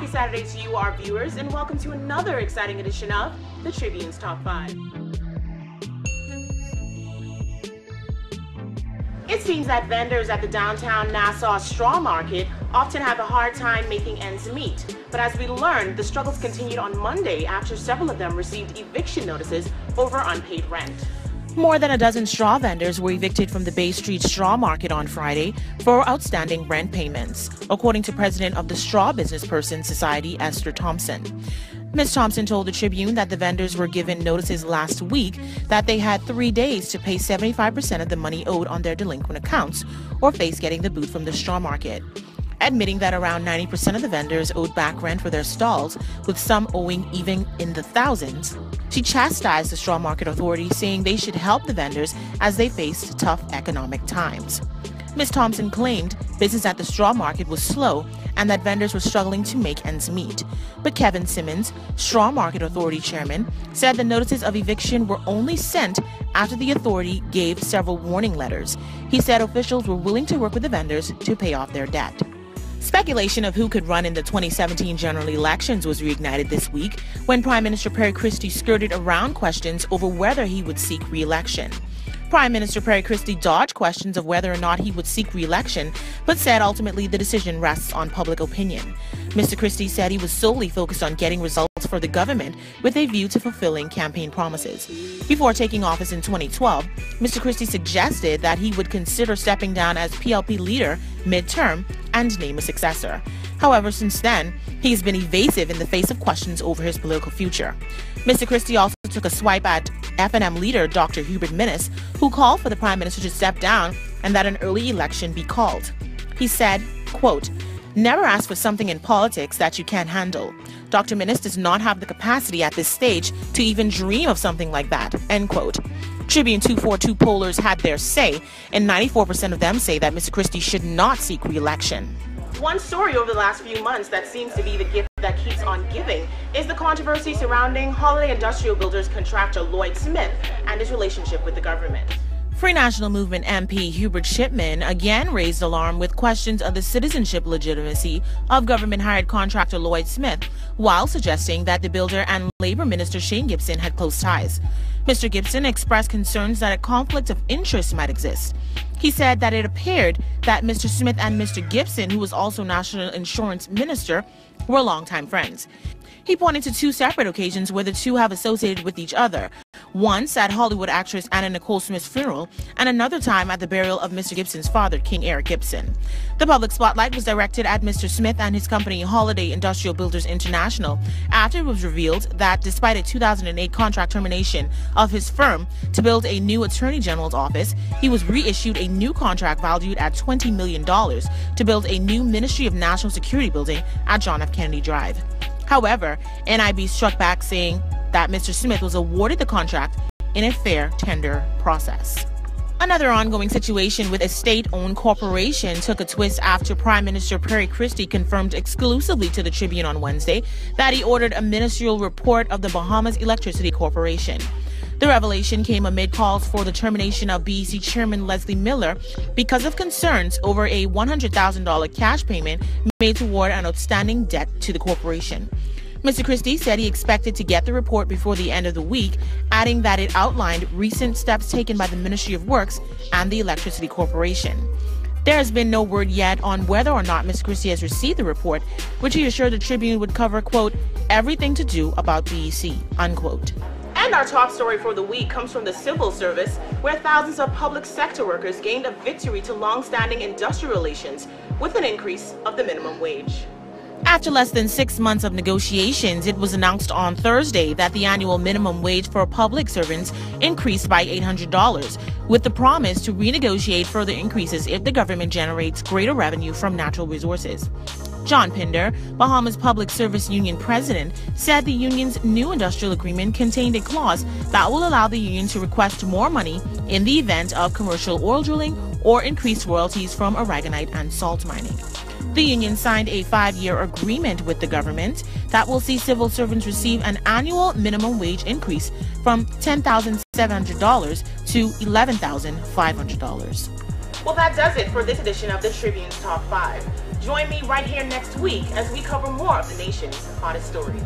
Happy Saturday to you, our viewers, and welcome to another exciting edition of the Tribune's Top 5. It seems that vendors at the downtown Nassau straw market often have a hard time making ends meet. But as we learned, the struggles continued on Monday after several of them received eviction notices over unpaid rent. More than a dozen straw vendors were evicted from the Bay Street Straw Market on Friday for outstanding rent payments, according to President of the Straw Business Persons Society, Esther Thompson. Ms. Thompson told the Tribune that the vendors were given notices last week that they had 3 days to pay 75% of the money owed on their delinquent accounts or face getting the boot from the straw market. Admitting that around 90% of the vendors owed back rent for their stalls, with some owing even in the thousands, she chastised the straw market authority, saying they should help the vendors as they faced tough economic times. Ms. Thompson claimed business at the straw market was slow and that vendors were struggling to make ends meet. But Kevin Simmons, Straw Market Authority chairman, said the notices of eviction were only sent after the authority gave several warning letters. He said officials were willing to work with the vendors to pay off their debt. Speculation of who could run in the 2017 general elections was reignited this week when Prime Minister Perry Christie skirted around questions over whether he would seek re-election. Prime Minister Perry Christie dodged questions of whether or not he would seek re-election, but said ultimately the decision rests on public opinion. Mr. Christie said he was solely focused on getting results for the government with a view to fulfilling campaign promises. Before taking office in 2012, Mr. Christie suggested that he would consider stepping down as PLP leader mid-term and name a successor. However, since then, he's been evasive in the face of questions over his political future. Mr. Christie also took a swipe at FNM leader Dr. Hubert Minnis, who called for the Prime Minister to step down and that an early election be called. He said, quote, "Never ask for something in politics that you can't handle. Dr. Minnis does not have the capacity at this stage to even dream of something like that," end quote. Tribune 242 pollers had their say, and 94% of them say that Mr. Christie should not seek re-election. One story over the last few months that seems to be the gift that keeps on giving is the controversy surrounding Holiday Industrial Builders contractor Lloyd Smith and his relationship with the government. Free National Movement MP Hubert Shipman again raised alarm with questions of the citizenship legitimacy of government-hired contractor Lloyd Smith, while suggesting that the builder and Labor Minister Shane Gibson had close ties. Mr. Gibson expressed concerns that a conflict of interest might exist. He said that it appeared that Mr. Smith and Mr. Gibson, who was also National Insurance Minister, were longtime friends. He pointed to two separate occasions where the two have associated with each other. Once at Hollywood actress Anna Nicole Smith's funeral, and another time at the burial of Mr. Gibson's father, King Eric Gibson. The public spotlight was directed at Mr. Smith and his company Holiday Industrial Builders International after it was revealed that despite a 2008 contract termination of his firm to build a new Attorney General's office, he was reissued a new contract valued at $20 million to build a new Ministry of National Security building at John F. Kennedy Drive. However, NIB struck back, saying that Mr. Smith was awarded the contract in a fair tender process. Another ongoing situation with a state-owned corporation took a twist after Prime Minister Perry Christie confirmed exclusively to the Tribune on Wednesday that he ordered a ministerial report of the Bahamas Electricity Corporation. The revelation came amid calls for the termination of BEC Chairman Leslie Miller because of concerns over a $100,000 cash payment made toward an outstanding debt to the corporation. Mr. Christie said he expected to get the report before the end of the week, adding that it outlined recent steps taken by the Ministry of Works and the Electricity Corporation. There has been no word yet on whether or not Mr. Christie has received the report, which he assured the Tribune would cover, quote, "everything to do about BEC," unquote. And our top story for the week comes from the civil service, where thousands of public sector workers gained a victory to long-standing industrial relations with an increase of the minimum wage. After less than 6 months of negotiations, it was announced on Thursday that the annual minimum wage for public servants increased by $800, with the promise to renegotiate further increases if the government generates greater revenue from natural resources. John Pinder, Bahamas Public Service Union president, said the union's new industrial agreement contained a clause that will allow the union to request more money in the event of commercial oil drilling or increased royalties from aragonite and salt mining. The union signed a 5-year agreement with the government that will see civil servants receive an annual minimum wage increase from $10,700 to $11,500. Well, that does it for this edition of the Tribune's Top 5. Join me right here next week as we cover more of the nation's hottest stories.